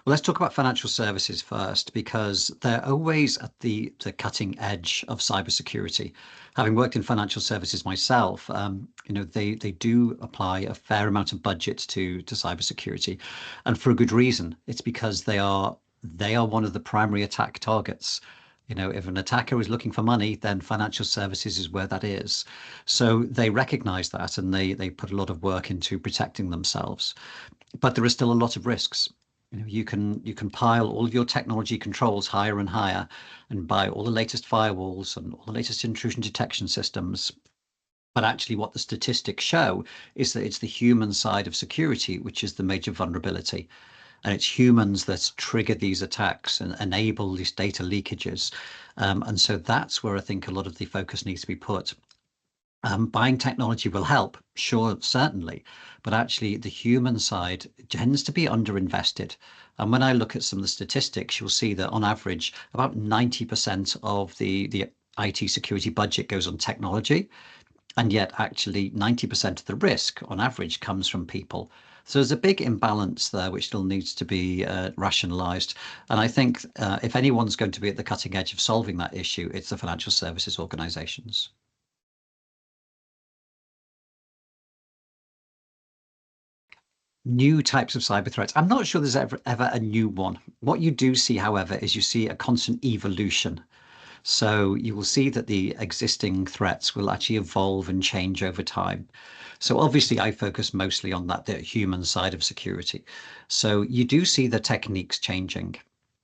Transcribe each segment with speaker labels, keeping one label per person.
Speaker 1: Well, let's talk about financial services first, because they're always at the cutting edge of cybersecurity. Having worked in financial services myself, they do apply a fair amount of budget to cybersecurity, and for a good reason. It's because they are one of the primary attack targets. If an attacker is looking for money, then financial services is where that is. So they recognize that, and they put a lot of work into protecting themselves. But there are still a lot of risks. You can pile all of your technology controls higher and higher and buy all the latest firewalls and all the latest intrusion detection systems. But actually, what the statistics show is that it's the human side of security which is the major vulnerability. And it's humans that trigger these attacks and enable these data leakages. And so that's where I think a lot of the focus needs to be put. Buying technology will help, sure, certainly, but actually the human side tends to be underinvested. And when I look at some of the statistics, you'll see that on average, about 90% of the IT security budget goes on technology, and yet actually 90% of the risk on average comes from people. So there's a big imbalance there, which still needs to be rationalized. And I think if anyone's going to be at the cutting edge of solving that issue, it's the financial services organizations. New types of cyber threats. I'm not sure there's ever a new one. What you do see, however, is you see a constant evolution. So you will see that the existing threats will actually evolve and change over time. So obviously, I focus mostly on the human side of security. So you do see the techniques changing.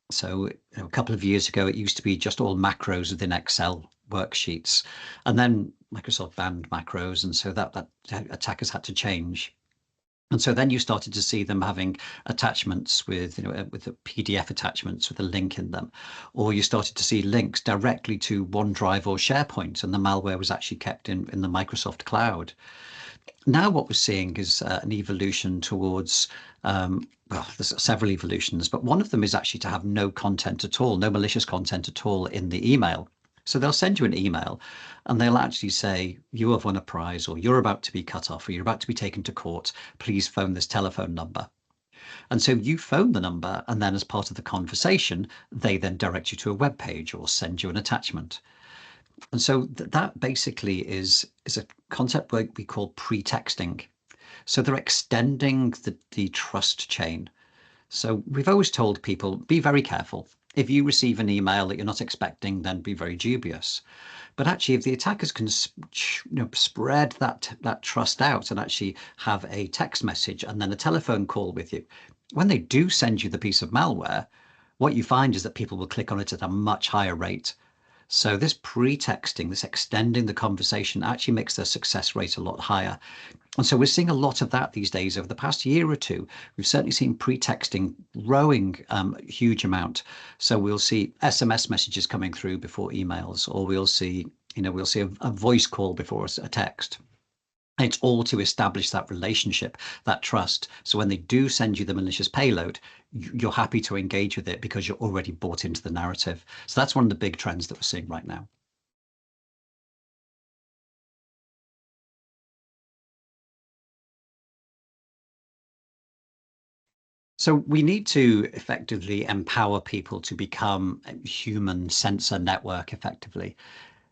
Speaker 1: So a couple of years ago, it used to be just all macros within Excel worksheets, and then Microsoft banned macros, and so that attackers had to change. And so then you started to see them having attachments with the PDF attachments with a link in them, or you started to see links directly to OneDrive or SharePoint, and the malware was actually kept in the Microsoft cloud. Now what we're seeing is an evolution towards, well, there's several evolutions, but one of them is actually to have no content at all, no malicious content at all in the email. So they'll send you an email and they'll actually say, you have won a prize, or you're about to be cut off, or you're about to be taken to court. Please phone this telephone number. And so you phone the number, and then as part of the conversation, they then direct you to a web page or send you an attachment. And so that basically is a concept we call pretexting. So they're extending the trust chain. So we've always told people, be very careful. If you receive an email that you're not expecting, then be very dubious. But actually, if the attackers can spread that trust out and actually have a text message and then a telephone call with you, when they do send you the piece of malware, what you find is that people will click on it at a much higher rate. So this pretexting, this extending the conversation actually makes the success rate a lot higher. And so we're seeing a lot of that these days. Over the past year or two, we've certainly seen pretexting growing a huge amount. So we'll see SMS messages coming through before emails, or we'll see a voice call before a text. And it's all to establish that relationship, that trust. So when they do send you the malicious payload, you're happy to engage with it because you're already bought into the narrative. So that's one of the big trends that we're seeing right now. So we need to effectively empower people to become a human sensor network effectively,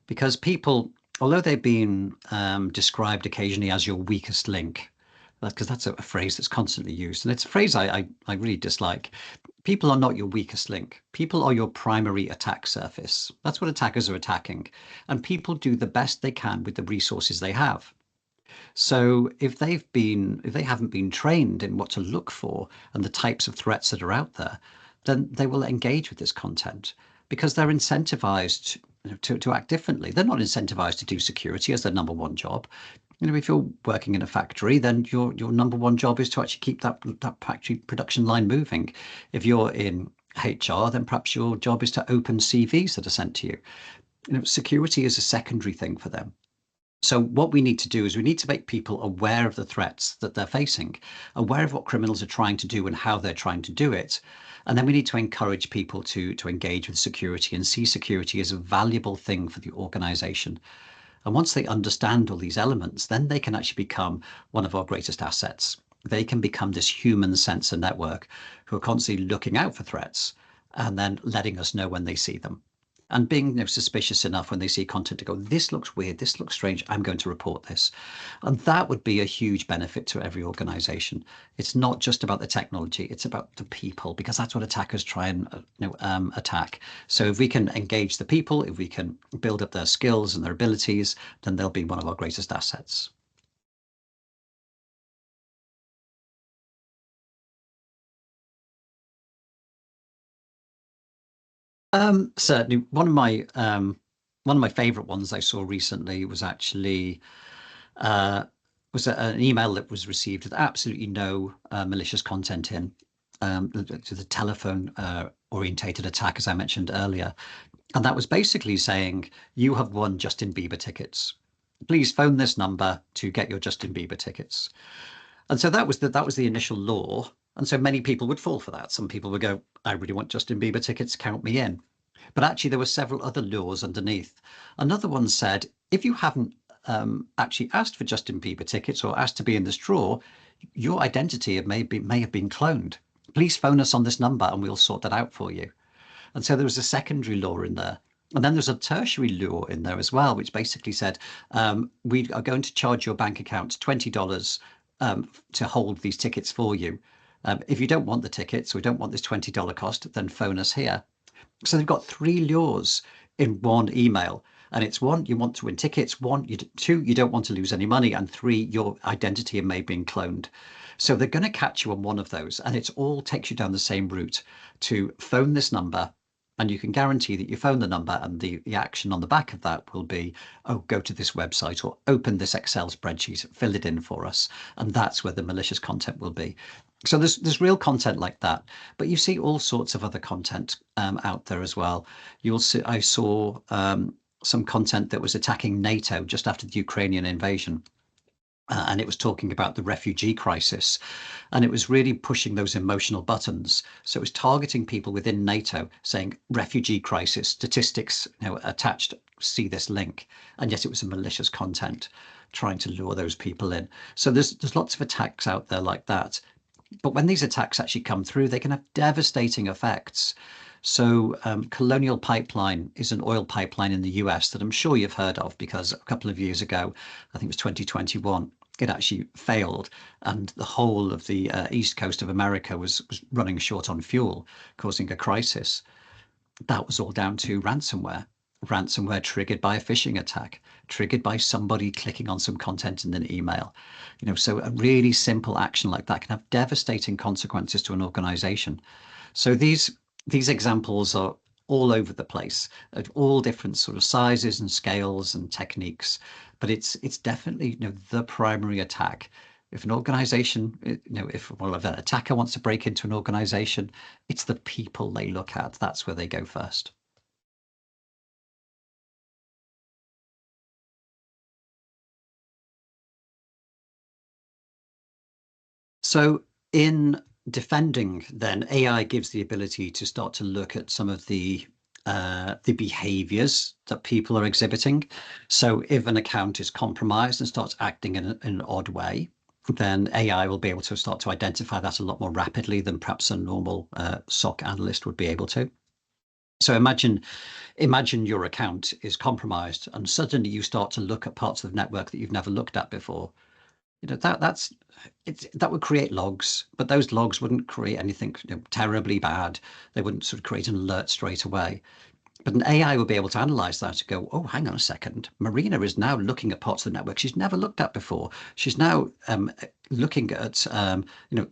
Speaker 1: because people, although they've been described occasionally as your weakest link, because that's a phrase that's constantly used, and it's a phrase I really dislike. People are not your weakest link. People are your primary attack surface. That's what attackers are attacking, and people do the best they can with the resources they have. So if they haven't been trained in what to look for and the types of threats that are out there, then they will engage with this content because they're incentivized to act differently. They're not incentivized to do security as their number one job. If you're working in a factory, then your number one job is to actually keep that factory production line moving. If you're in HR, then perhaps your job is to open CVs that are sent to you. Security is a secondary thing for them. So what we need to do is we need to make people aware of the threats that they're facing, aware of what criminals are trying to do and how they're trying to do it. And then we need to encourage people to engage with security and see security as a valuable thing for the organization. And once they understand all these elements, then they can actually become one of our greatest assets. they can become this human sensor network who are constantly looking out for threats and then letting us know when they see them. And being suspicious enough when they see content to go, this looks weird, this looks strange, I'm going to report this. And that would be a huge benefit to every organization. It's not just about the technology, it's about the people, because that's what attackers try and attack. So if we can engage the people, if we can build up their skills and their abilities, then they'll be one of our greatest assets. Certainly, one of my favorite ones I saw recently was actually uh, an email that was received with absolutely no malicious content in, to the telephone orientated attack, as I mentioned earlier. And that was basically saying, you have won Justin Bieber tickets. Please phone this number to get your Justin Bieber tickets. And so that was the initial law. And so many people would fall for that. Some people would go, I really want Justin Bieber tickets, count me in. But actually, there were several other laws underneath. Another one said, if you haven't actually asked for Justin Bieber tickets or asked to be in this draw, your identity may have been cloned. Please phone us on this number and we'll sort that out for you. And so there was a secondary law in there. And then there's a tertiary law in there as well, which basically said, we are going to charge your bank account $20 to hold these tickets for you. If you don't want the tickets or don't want this $20 cost, then phone us here. So they've got three laws in one email. And it's one, you want to win tickets. Two, you don't want to lose any money. And three, your identity may have been cloned. So they're going to catch you on one of those. And it all takes you down the same route to phone this number. And you can guarantee that you phone the number and the action on the back of that will be, oh, go to this website or open this Excel spreadsheet, fill it in for us. And that's where the malicious content will be. So there's real content like that, but you see all sorts of other content out there as well. You'll see. I saw some content that was attacking NATO just after the Ukrainian invasion. And it was talking about the refugee crisis, and it was really pushing those emotional buttons. So it was targeting people within NATO, saying refugee crisis statistics, attached. See this link, and yet it was a malicious content trying to lure those people in. So there's lots of attacks out there like that. But when these attacks actually come through, they can have devastating effects. So Colonial Pipeline is an oil pipeline in the US that I'm sure you've heard of, because a couple of years ago, I think it was 2021, it actually failed, and the whole of the east coast of America was running short on fuel, causing a crisis. That was all down to ransomware triggered by a phishing attack, triggered by somebody clicking on some content in an email. So a really simple action like that can have devastating consequences to an organization. So these examples are all over the place, at all different sort of sizes and scales and techniques, but it's definitely the primary attack. If an organization, if an attacker wants to break into an organization, it's the people they look at. That's where they go first. So in defending, then AI gives the ability to start to look at some of the behaviors that people are exhibiting. So if an account is compromised and starts acting in an odd way, then AI will be able to start to identify that a lot more rapidly than perhaps a normal SOC analyst would be able to. So imagine your account is compromised and suddenly you start to look at parts of the network that you've never looked at before. That would create logs, but those logs wouldn't create anything terribly bad. They wouldn't sort of create an alert straight away. But an AI will be able to analyze that and go, oh, hang on a second. Marina is now looking at parts of the network she's never looked at before. She's now looking at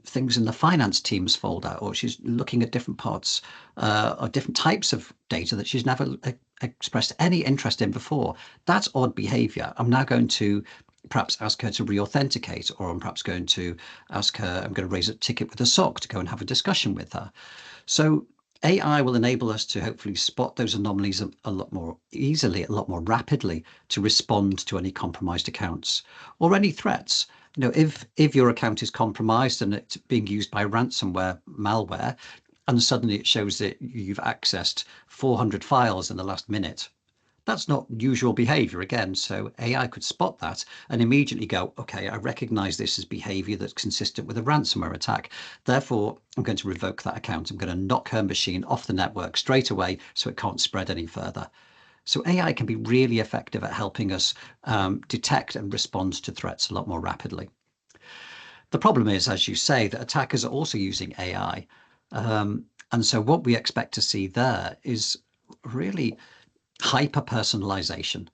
Speaker 1: things in the finance team's folder, or she's looking at different parts or different types of data that she's never expressed any interest in before. That's odd behavior. I'm now going to perhaps ask her to re-authenticate, or I'm perhaps going to ask her, I'm going to raise a ticket with a SOC to go and have a discussion with her. So AI will enable us to hopefully spot those anomalies a lot more easily, a lot more rapidly, to respond to any compromised accounts or any threats. If your account is compromised and it's being used by ransomware malware, and suddenly it shows that you've accessed 400 files in the last minute, That's not usual behavior again. So AI could spot that and immediately go, okay, I recognize this as behavior that's consistent with a ransomware attack. Therefore, I'm going to revoke that account. I'm going to knock her machine off the network straight away so it can't spread any further. So AI can be really effective at helping us detect and respond to threats a lot more rapidly. The problem is, as you say, that attackers are also using AI. And so what we expect to see there is really hyper personalization.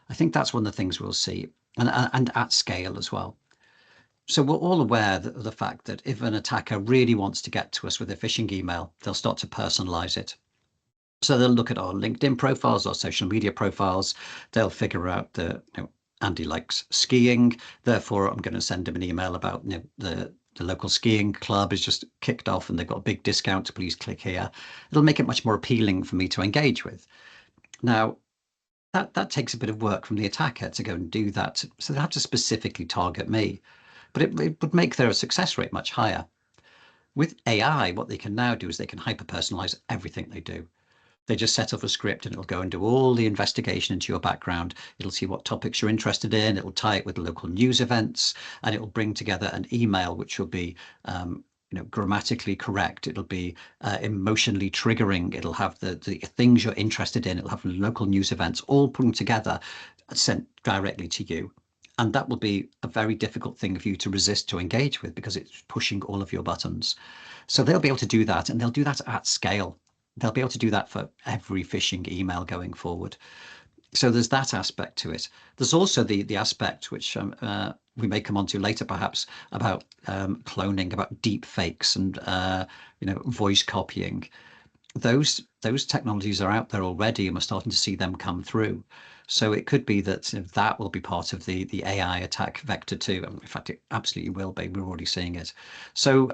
Speaker 1: I think that's one of the things we'll see, and at scale as well. So we're all aware of the fact that if an attacker really wants to get to us with a phishing email, they'll start to personalize it. So they'll look at our LinkedIn profiles, our social media profiles. They'll figure out that Andy likes skiing. Therefore, I'm going to send him an email about the local skiing club is just kicked off and they've got a big discount. Please click here. It'll make it much more appealing for me to engage with. Now, that takes a bit of work from the attacker to go and do that. So they have to specifically target me, but it would make their success rate much higher. With AI, what they can now do is they can hyper personalize everything they do. They just set up a script and it'll go and do all the investigation into your background. It'll see what topics you're interested in. It'll tie it with local news events, and it will bring together an email which will be grammatically correct. It'll be emotionally triggering. It'll have the things you're interested in. It'll have local news events all put together, sent directly to you. And that will be a very difficult thing for you to resist to engage with because it's pushing all of your buttons. So they'll be able to do that, and they'll do that at scale. They'll be able to do that for every phishing email going forward. So there's that aspect to it. There's also the aspect which we may come on to later, perhaps, about cloning, about deep fakes and voice copying. Those technologies are out there already, and we're starting to see them come through. So it could be that that will be part of the AI attack vector too. In fact, it absolutely will be. We're already seeing it. So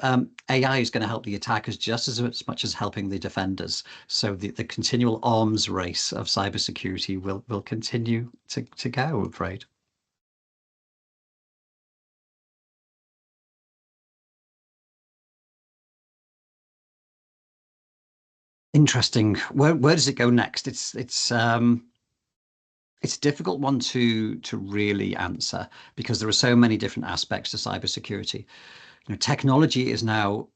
Speaker 1: AI is going to help the attackers just as much as helping the defenders. So the continual arms race of cybersecurity will continue to go, I'm afraid. Interesting. Where does it go next? It's a difficult one to really answer because there are so many different aspects to cybersecurity. Technology is now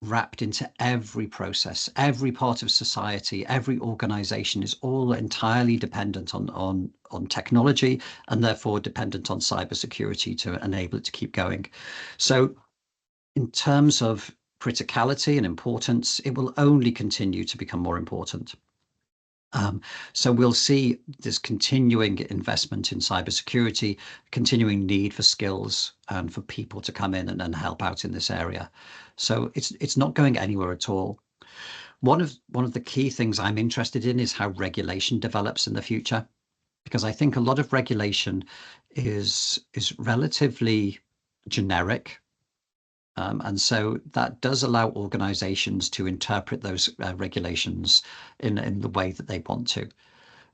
Speaker 1: wrapped into every process, every part of society, every organization is all entirely dependent on technology and therefore dependent on cybersecurity to enable it to keep going. So in terms of criticality and importance, it will only continue to become more important. So we'll see this continuing investment in cybersecurity, continuing need for skills and for people to come in and help out in this area. So it's not going anywhere at all. One of the key things I'm interested in is how regulation develops in the future, because I think a lot of regulation is relatively generic. And so that does allow organizations to interpret those regulations in the way that they want to.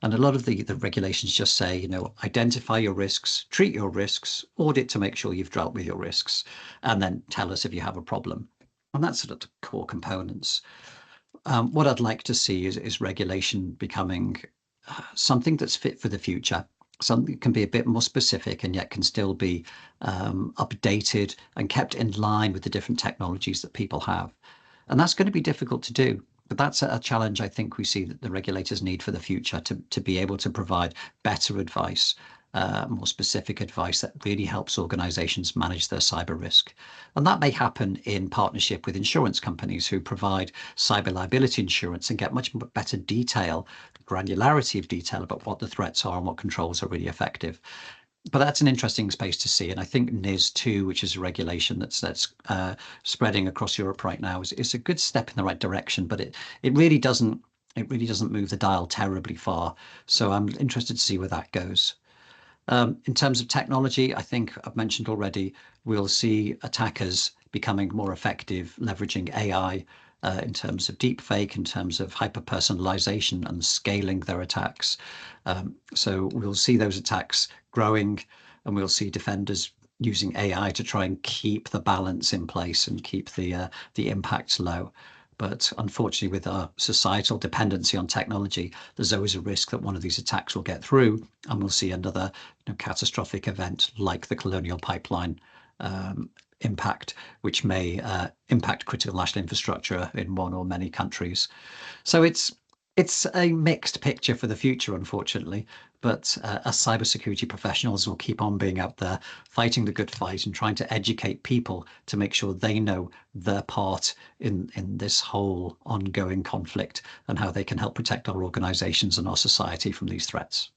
Speaker 1: And a lot of the regulations just say, identify your risks, treat your risks, audit to make sure you've dealt with your risks, and then tell us if you have a problem. And that's sort of the core components. What I'd like to see is regulation becoming something that's fit for the future, something that can be a bit more specific and yet can still be updated and kept in line with the different technologies that people have. And that's going to be difficult to do. But that's a challenge I think we see that the regulators need for the future to be able to provide better advice, more specific advice that really helps organizations manage their cyber risk. And that may happen in partnership with insurance companies who provide cyber liability insurance and get much better detail, granularity of detail about what the threats are and what controls are really effective. But that's an interesting space to see. And I think NIS2, which is a regulation that's spreading across Europe right now, is a good step in the right direction. But it really doesn't move the dial terribly far. So I'm interested to see where that goes. In terms of technology, I think I've mentioned already, we'll see attackers becoming more effective, leveraging AI in terms of deepfake, in terms of hyper-personalization and scaling their attacks. So we'll see those attacks growing, and we'll see defenders using AI to try and keep the balance in place and keep the impacts low. But unfortunately, with our societal dependency on technology, there's always a risk that one of these attacks will get through and we'll see another catastrophic event like the Colonial Pipeline impact, which may impact critical national infrastructure in one or many countries. So it's a mixed picture for the future, unfortunately. But as cybersecurity professionals, will keep on being out there, fighting the good fight and trying to educate people to make sure they know their part in this whole ongoing conflict and how they can help protect our organizations and our society from these threats.